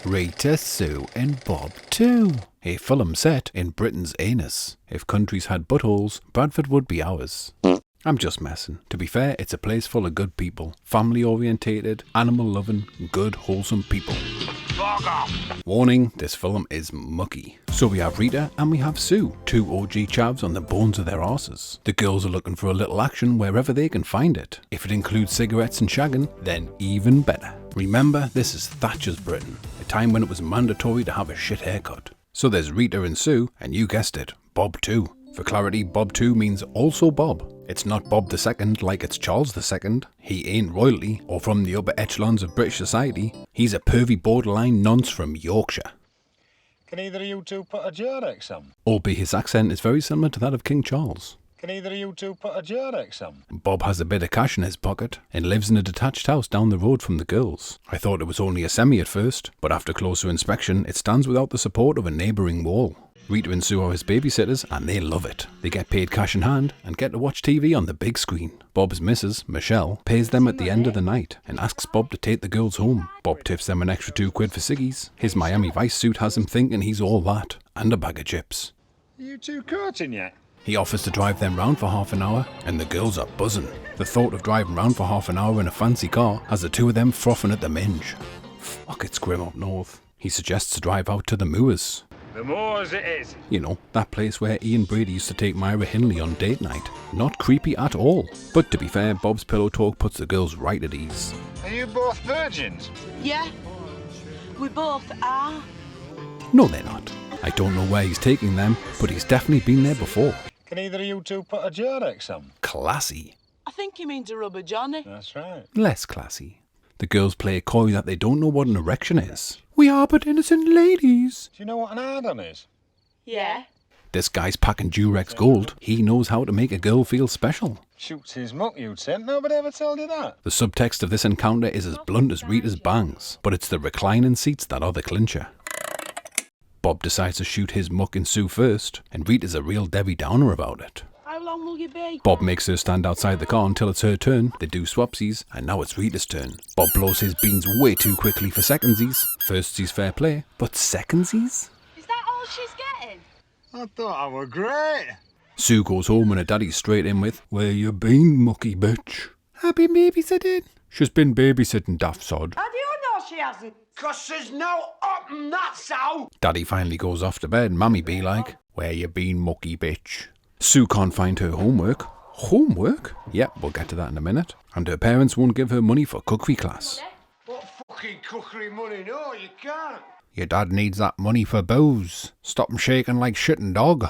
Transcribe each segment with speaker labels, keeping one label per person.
Speaker 1: Rita, Sue and Bob too. A film set in Britain's anus. If countries had buttholes, Bradford would be ours. I'm just messing. To be fair, it's a place full of good people. Family orientated, animal loving, good wholesome people. Warning, this film is mucky. So we have Rita and we have Sue, two OG chavs on the bones of their arses. The girls are looking for a little action wherever they can find it. If it includes cigarettes and shagging, then even better. Remember, this is Thatcher's Britain, a time when it was mandatory to have a shit haircut. So there's Rita and Sue, and you guessed it, Bob too. For clarity, Bob 2 means also Bob. It's not Bob II like it's Charles II. He ain't royalty or from the upper echelons of British society. He's a pervy borderline nonce from Yorkshire.
Speaker 2: Can either of you two put a J-Rex on?
Speaker 1: Albeit his accent is very similar to that of King Charles.
Speaker 2: Can either of you two put a J-Rex on?
Speaker 1: Bob has a bit of cash in his pocket and lives in a detached house down the road from the girls. I thought it was only a semi at first, but after closer inspection it stands without the support of a neighbouring wall. Rita and Sue are his babysitters and they love it. They get paid cash in hand and get to watch TV on the big screen. Bob's missus, Michelle, pays them at the end of the night and asks Bob to take the girls home. Bob tips them an extra £2 for ciggies. His Miami Vice suit has him thinking he's all that, and a bag of chips.
Speaker 2: Are you two courting yet?
Speaker 1: He offers to drive them round for half an hour and the girls are buzzing. The thought of driving round for half an hour in a fancy car has the two of them frothing at the minge. Fuck, it's grim up north. He suggests to drive out to the Moors.
Speaker 2: The Moors it is.
Speaker 1: You know, that place where Ian Brady used to take Myra Hindley on date night. Not creepy at all. But to be fair, Bob's pillow talk puts the girls right at ease.
Speaker 2: Are you both virgins?
Speaker 3: Yeah, we both are.
Speaker 1: No, they're not. I don't know where he's taking them, but he's definitely been there before.
Speaker 2: Can either of you two put a J-Rex on?
Speaker 1: Classy.
Speaker 3: I think he means a rubber Johnny.
Speaker 2: That's right.
Speaker 1: Less classy. The girls play coy that they don't know what an erection is. We are but innocent ladies.
Speaker 2: Do you know what an hard-on is?
Speaker 3: Yeah.
Speaker 1: This guy's packing Durex gold. He knows how to make a girl feel special.
Speaker 2: Shoots his muck, you'd say. Nobody ever told you that.
Speaker 1: The subtext of this encounter is as blunt as Rita's bangs, but it's the reclining seats that are the clincher. Bob decides to shoot his muck in Sue first, and Rita's a real Debbie Downer about it.
Speaker 3: How long will you be?
Speaker 1: Bob makes her stand outside the car until it's her turn. They do swapsies, and now it's Rita's turn. Bob blows his beans way too quickly for secondsies. Firstsies fair play, but secondsies?
Speaker 3: Is that all she's getting?
Speaker 2: I thought I were great.
Speaker 1: Sue goes home and her daddy's straight in with, "Where you been, mucky bitch?" "I been babysitting." "She's been babysitting, daft sod."
Speaker 3: How do you know she hasn't?
Speaker 4: 'Cause there's no open, that's how.
Speaker 1: Daddy finally goes off to bed and Mammy be like, "Where you been, mucky bitch?" Sue can't find her homework. Homework? Yep, we'll get to that in a minute. And her parents won't give her money for cookery class.
Speaker 4: What fucking cookery money? No, you can't.
Speaker 1: Your dad needs that money for booze. Stop him shaking like shitting dog.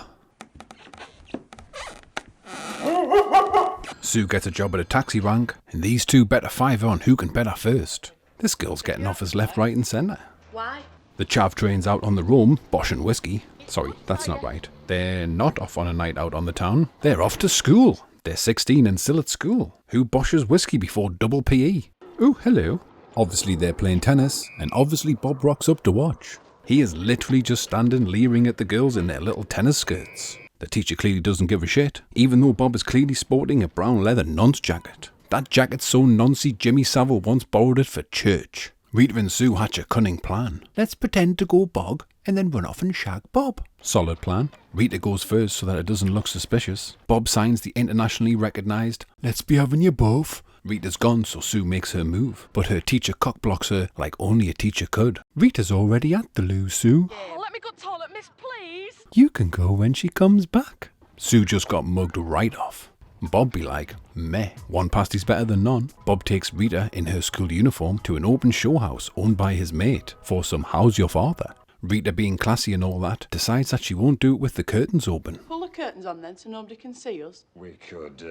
Speaker 1: Sue gets a job at a taxi rank, and these two bet a fiver on who can bet her first. This girl's getting offers left, right and centre.
Speaker 3: Why?
Speaker 1: The chav train's out on the roam, boshing whiskey. Sorry, that's not right. They're not off on a night out on the town. They're off to school. They're 16 and still at school. Who boshes whiskey before double PE? Oh, hello. Obviously they're playing tennis, and obviously Bob rocks up to watch. He is literally just standing leering at the girls in their little tennis skirts. The teacher clearly doesn't give a shit, even though Bob is clearly sporting a brown leather nonce jacket. That jacket's so noncy Jimmy Savile once borrowed it for church. Rita and Sue hatch a cunning plan. Let's pretend to go bog and then run off and shag Bob. Solid plan. Rita goes first so that it doesn't look suspicious. Bob signs the internationally recognised "Let's be having you both." Rita's gone, so Sue makes her move, but her teacher cockblocks her like only a teacher could. Rita's already at the loo, Sue.
Speaker 3: Oh, let me go toilet, miss, please.
Speaker 1: You can go when she comes back. Sue just got mugged right off. Bob be like, meh, one pasty's better than none. Bob takes Rita in her school uniform to an open show house owned by his mate for some "How's your father?" Rita, being classy and all that, decides that she won't do it with the curtains open.
Speaker 3: Pull the curtains on then so nobody can see us.
Speaker 2: We could,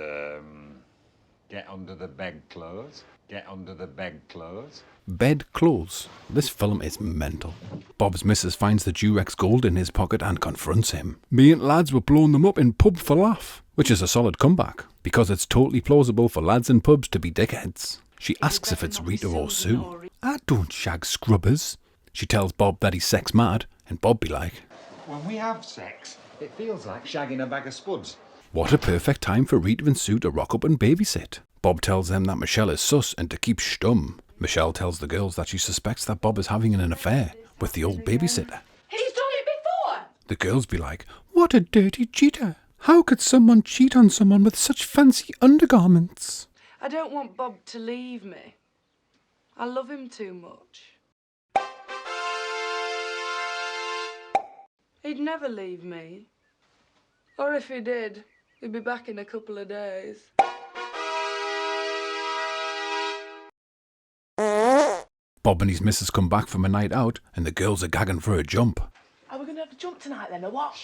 Speaker 2: get under the bedclothes. Get under the bedclothes.
Speaker 1: Bed clothes. This film is mental. Bob's missus finds the Durex gold in his pocket and confronts him. "Me and lads were blowing them up in pub for laugh." Which is a solid comeback, because it's totally plausible for lads in pubs to be dickheads. She asks if it's Rita or Sue. "I don't shag scrubbers." She tells Bob that he's sex mad, and Bob be like,
Speaker 2: When we have sex, it feels like shagging a bag of spuds.
Speaker 1: what a perfect time for Rita and Sue to rock up and babysit. Bob tells them that Michelle is sus and to keep stum. Michelle tells the girls that she suspects that Bob is having an affair with the old babysitter.
Speaker 3: He's done it before.
Speaker 1: The girls be like, "What a dirty cheater. How could someone cheat on someone with such fancy undergarments?"
Speaker 5: I don't want Bob to leave me. I love him too much. He'd never leave me. Or if he did, he'd be back in a couple of days.
Speaker 1: Bob and his missus come back from a night out and the girls are gagging for a jump.
Speaker 3: Are we going to have a jump tonight then, or what?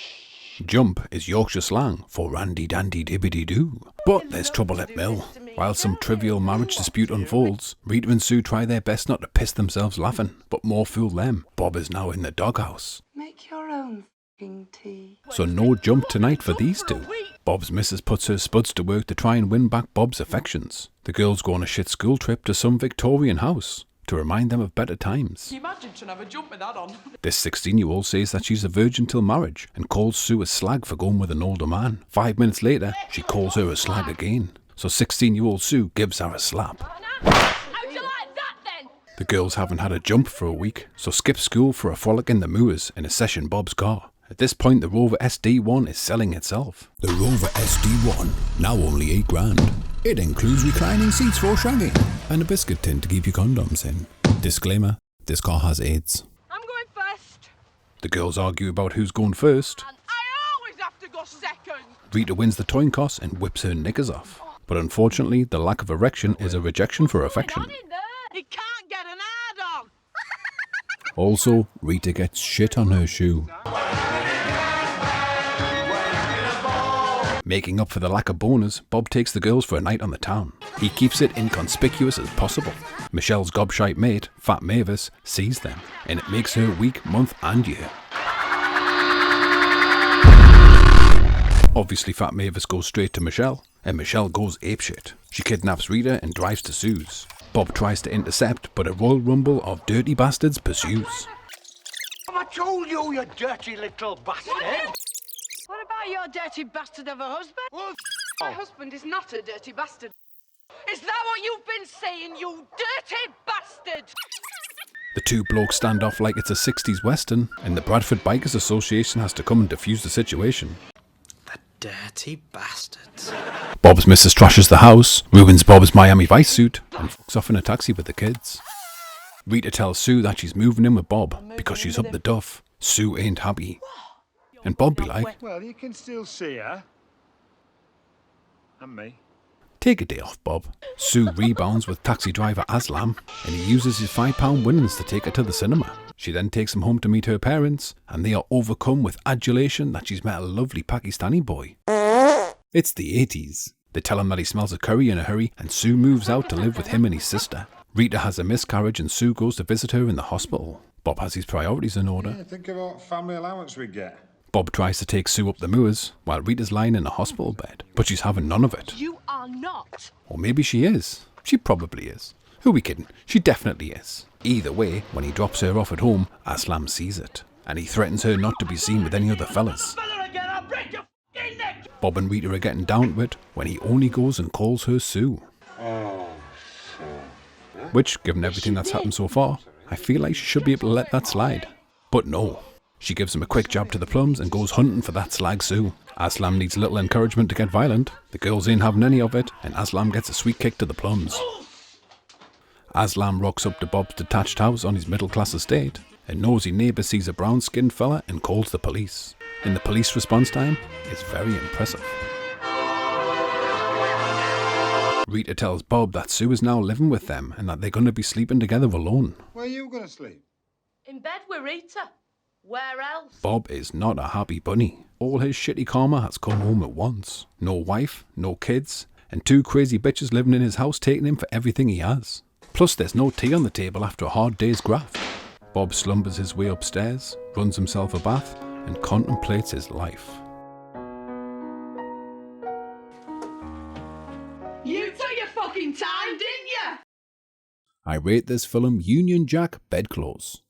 Speaker 1: Jump is Yorkshire slang for randy dandy dibbity doo. But there's trouble at mill. While some trivial marriage dispute unfolds, Rita and Sue try their best not to piss themselves laughing, but more fool them. Bob is now in the doghouse.
Speaker 5: Make your own f***ing tea.
Speaker 1: So no jump tonight for these two. Bob's missus puts her spuds to work to try and win back Bob's affections. The girls go on a shit school trip to some Victorian house to remind them of better times.
Speaker 6: Can you imagine trying to have a jump with that on?
Speaker 1: This 16-year-old says that she's a virgin till marriage and calls Sue a slag for going with an older man. 5 minutes later, she calls her a slag again. So 16-year-old Sue gives her a slap.
Speaker 3: How'd you like that then?
Speaker 1: The girls haven't had a jump for a week, so skip school for a frolic in the moors in a session Bob's car. At this point, the Rover SD1 is selling itself. The Rover SD1, now only $8,000. It includes reclining seats for shagging and a biscuit tin to keep your condoms in. Disclaimer, this car has AIDS.
Speaker 3: I'm going first.
Speaker 1: The girls argue about who's going first.
Speaker 3: And I always have to go second.
Speaker 1: Rita wins the toy toss and whips her knickers off. But unfortunately, the lack of erection is a rejection for affection.
Speaker 3: He can't get an hard on.
Speaker 1: Also, Rita gets shit on her shoe. Making up for the lack of boners, Bob takes the girls for a night on the town. He keeps it inconspicuous as possible. Michelle's gobshite mate, Fat Mavis, sees them, and it makes her week, month and year. Obviously, Fat Mavis goes straight to Michelle, and Michelle goes apeshit. She kidnaps Rita and drives to Sue's. Bob tries to intercept, but a royal rumble of dirty bastards pursues.
Speaker 4: I told you, you dirty little bastard.
Speaker 3: What about your dirty bastard of a husband?
Speaker 4: Well,
Speaker 5: My husband is not a dirty bastard.
Speaker 3: Is that what you've been saying, you dirty bastard?
Speaker 1: The two blokes stand off like it's a 60s western, and the Bradford Bikers Association has to come and defuse the situation.
Speaker 7: The dirty bastards.
Speaker 1: Bob's missus trashes the house, ruins Bob's Miami Vice suit, and fucks off in a taxi with the kids. Rita tells Sue that she's moving in with Bob because she's up the duff. Sue ain't happy. And Bob be like,
Speaker 4: well, you can still see her. And me.
Speaker 1: "Take a day off, Bob." Sue rebounds with taxi driver Aslam, and he uses his £5 winnings to take her to the cinema. She then takes him home to meet her parents, and they are overcome with adulation that she's met a lovely Pakistani boy. It's the 80s. They tell him that he smells a curry in a hurry, and Sue moves out to live with him and his sister. Rita has a miscarriage and Sue goes to visit her in the hospital. Bob has his priorities in order.
Speaker 4: Yeah, think of what family allowance we get.
Speaker 1: Bob tries to take Sue up the moors, while Rita's lying in a hospital bed, but she's having none of it.
Speaker 3: You are not.
Speaker 1: Or maybe she is. She probably is. Who are we kidding? She definitely is. Either way, when he drops her off at home, Aslam sees it, and he threatens her not to be seen with any other fellas. Bob and Rita are getting down to it when he only goes and calls her Sue. Which, given everything that's happened so far, I feel like she should be able to let that slide. But no. She gives him a quick jab to the plums and goes hunting for that slag Sue. Aslam needs little encouragement to get violent. The girls ain't having any of it, and Aslam gets a sweet kick to the plums. Aslam rocks up to Bob's detached house on his middle-class estate. A nosy neighbour sees a brown-skinned fella and calls the police. And the police response time is very impressive. Rita tells Bob that Sue is now living with them and that they're going to be sleeping together alone.
Speaker 4: Where are you going to sleep?
Speaker 3: In bed with Rita. Where else?
Speaker 1: Bob is not a happy bunny. All his shitty karma has come home at once. No wife, no kids, and two crazy bitches living in his house taking him for everything he has. Plus there's no tea on the table after a hard day's graft. Bob slumbers his way upstairs, runs himself a bath, and contemplates his life.
Speaker 3: You took your fucking time, didn't you?
Speaker 1: I rate this film Union Jack bedclothes.